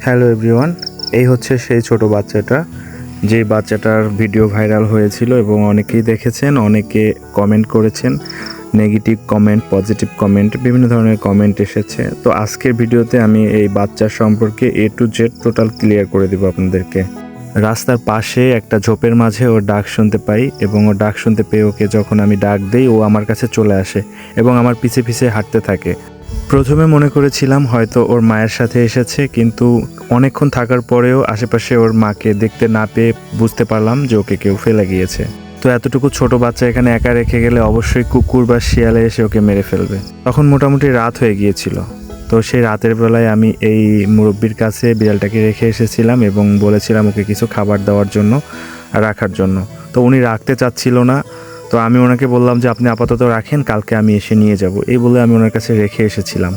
Hello everyone, এই হচ্ছে সেই ছোট বাচ্চাটা, যে বাচ্চাটার ভিডিও ভাইরাল হয়েছিল এবং অনেকেই দেখেছেন, অনেকে কমেন্ট করেছেন, নেগেটিভ কমেন্ট, পজিটিভ কমেন্ট, বিভিন্ন ধরনের কমেন্ট এসেছে। তো আজকের ভিডিওতে আমি এই বাচ্চার সম্পর্কে A to Z total clear করে দেব আপনাদেরকে। রাস্তার পাশে একটা ঝোপের মাঝে ওর ডাক শুনতে পাই এবং ওর ডাক শুনতে পেয়ে ওকে যখন আমি ডাক দেই ও আমার কাছে চলে আসে এবং আমার পিছে পিছে হাঁটতে থাকে। প্রথমে মনে করেছিলাম হয়তো ওর মায়ের সাথে এসেছে, কিন্তু অনেকক্ষণ থাকার পরেও আশেপাশে ওর মাকে দেখতে না পেয়ে বুঝতে পারলাম যে ওকে কেউ ফেলে গিয়েছে। তো এতটুকু ছোট বাচ্চা এখানে একা রেখে গেলে অবশ্যই কুকুর বা শিয়ালে এসে ওকে মেরে ফেলবে। তখন মোটামুটি রাত হয়ে গিয়েছিল। তো সেই রাতের বেলায় আমি এই মুরব্বির কাছে বিড়ালটাকে রেখে এসেছিলাম এবং বলেছিলাম ওকে কিছু খাবার দেওয়ার জন্য, রাখার জন্য। তো উনি রাখতে চাচ্ছিল না। তো আমি ওনাকে বললাম যে আপনি আপাতত রাখেন, কালকে আমি এসে নিয়ে যাব, এই বলে আমি ওনার কাছে রেখে এসেছিলাম।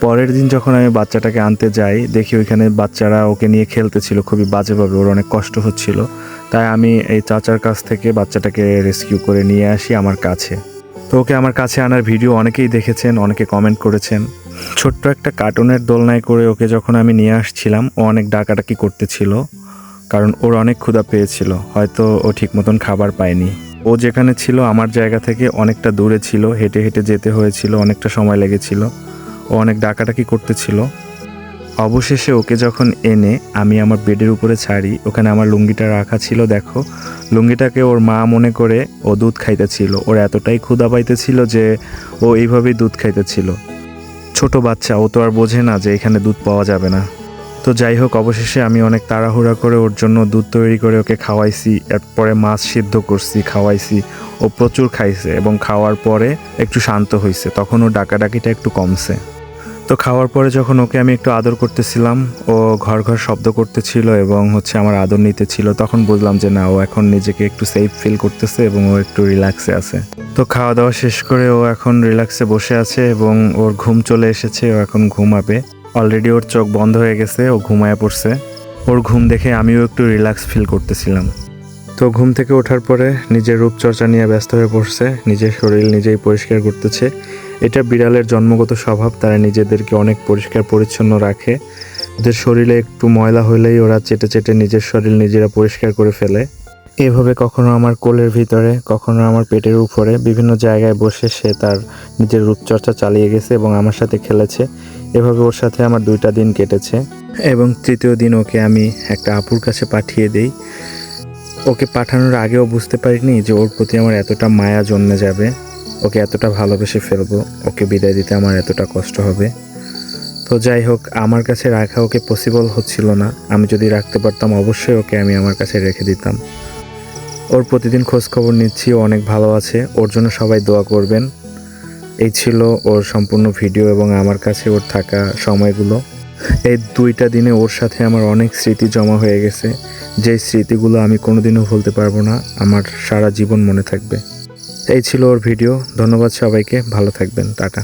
পরের দিন যখন আমি বাচ্চাটাকে আনতে যাই, দেখি ওইখানে বাচ্চারা ওকে নিয়ে খেলতেছিল খুবই বাজেভাবে, ওর অনেক কষ্ট হচ্ছিল। তাই আমি এই চাচার কাছ থেকে বাচ্চাটাকে রেস্কিউ করে নিয়ে আসি আমার কাছে। তো ওকে আমার কাছে আনার ভিডিও অনেকেই দেখেছেন, অনেকে কমেন্ট করেছেন। ছোট্ট একটা কার্টুনের দোলনায় করে ওকে যখন আমি নিয়ে আসছিলাম, ও অনেক ডাকাডাকি করতেছিল, কারণ ওর অনেক ক্ষুধা পেয়েছিল, হয়তো ও ঠিক মতন খাবার পায়নি। ও যেখানে ছিল আমার জায়গা থেকে অনেকটা দূরে ছিল, হেঁটে হেঁটে যেতে হয়েছিল, অনেকটা সময় লেগেছিল। ও অনেক ডাকাডাকি করতেছিল। অবশেষে ওকে যখন এনে আমি আমার বেডের উপরে ছাড়ি, ওখানে আমার লুঙ্গিটা রাখা ছিল। দেখো, লুঙ্গিটাকে ওর মা মনে করে ও দুধ খাইতেছিল। ওর এতটাই ক্ষুধা পাইতেছিল যে ও এইভাবেই দুধ খাইতেছিল। ছোট বাচ্চা, ও তো আর বোঝে না যে এখানে দুধ পাওয়া যাবে না। তো যাই হোক, অবশেষে আমি অনেক তাড়াহুড়া করে ওর জন্য দুধ তৈরি করে ওকে খাওয়াইছি। এরপরে মাছ সিদ্ধ করছি, খাওয়াইছি। ও প্রচুর খাইছে এবং খাওয়ার পরে একটু শান্ত হয়েছে, তখন ও ডাকাডাকিটা একটু কমছে। তো খাওয়ার পরে যখন ওকে আমি একটু আদর করতেছিলাম, ও ঘর ঘর শব্দ করতেছিল এবং আমার আদর নিতেছিল, তখন বুঝলাম যে না, ও এখন নিজেকে একটু সেফ ফিল করতেছে এবং ও একটু রিল্যাক্সে আছে। তো খাওয়া দাওয়া শেষ করে ও এখন রিল্যাক্সে বসে আছে এবং ওর ঘুম চলে এসেছে। ও এখন ঘুমাবে। অলরেডি ওর চোখ বন্ধ হয়ে গেছে, ও ঘুমায় পড়ছে। ওর ঘুম দেখে আমিও একটু রিল্যাক্স ফিল করতেছিলাম। তো ঘুম থেকে ওঠার পরে নিজের রূপচর্চা নিয়ে ব্যস্ত হয়ে পড়ছে, নিজের শরীর নিজেই পরিষ্কার করতেছে। এটা বিড়ালের জন্মগত স্বভাব, তারা নিজেদেরকে অনেক পরিষ্কার পরিচ্ছন্ন রাখে। ওদের শরীরে একটু ময়লা হলেই ওরা চেটে চেটে নিজের শরীর নিজেরা পরিষ্কার করে ফেলে। এভাবে কখনো আমার কোলের ভিতরে, কখনো আমার পেটের উপরে, বিভিন্ন জায়গায় বসে সে তার নিজের রূপচর্চা চালিয়ে গেছে এবং আমার সাথে খেলেছে। এভাবে ওর সাথে আমার 2টা দিন কেটেছে এবং তৃতীয় দিন ওকে আমি একটা আপুর কাছে পাঠিয়ে দিই। ওকে পাঠানোর আগেও বুঝতে পারিনি যে ওর প্রতি আমার এতটা মায়া জন্মে যাবে, ওকে এতটা ভালোবেসে ফেলবো, ওকে বিদায় দিতে আমার এতটা কষ্ট হবে। তো যাই হোক, আমার কাছে রাখা ওকে পসিবল হচ্ছিল না। আমি যদি রাখতে পারতাম অবশ্যই ওকে আমি আমার কাছে রেখে দিতাম। ওর প্রতিদিন খোঁজ খবর নিচ্ছি, ও অনেক ভালো আছে। ওর জন্য সবাই দোয়া করবেন। এই ছিল ওর সম্পূর্ণ ভিডিও এবং আমার কাছে ওর থাকা সময়গুলো। এই 2টা দিনে ওর সাথে আমার অনেক স্মৃতি জমা হয়ে গেছে, যেই স্মৃতিগুলো আমি কোনোদিনও ভুলতে পারবো না, আমার সারা জীবন মনে থাকবে। এই ছিল ওর ভিডিও। ধন্যবাদ সবাইকে, ভালো থাকবেন, টাটা।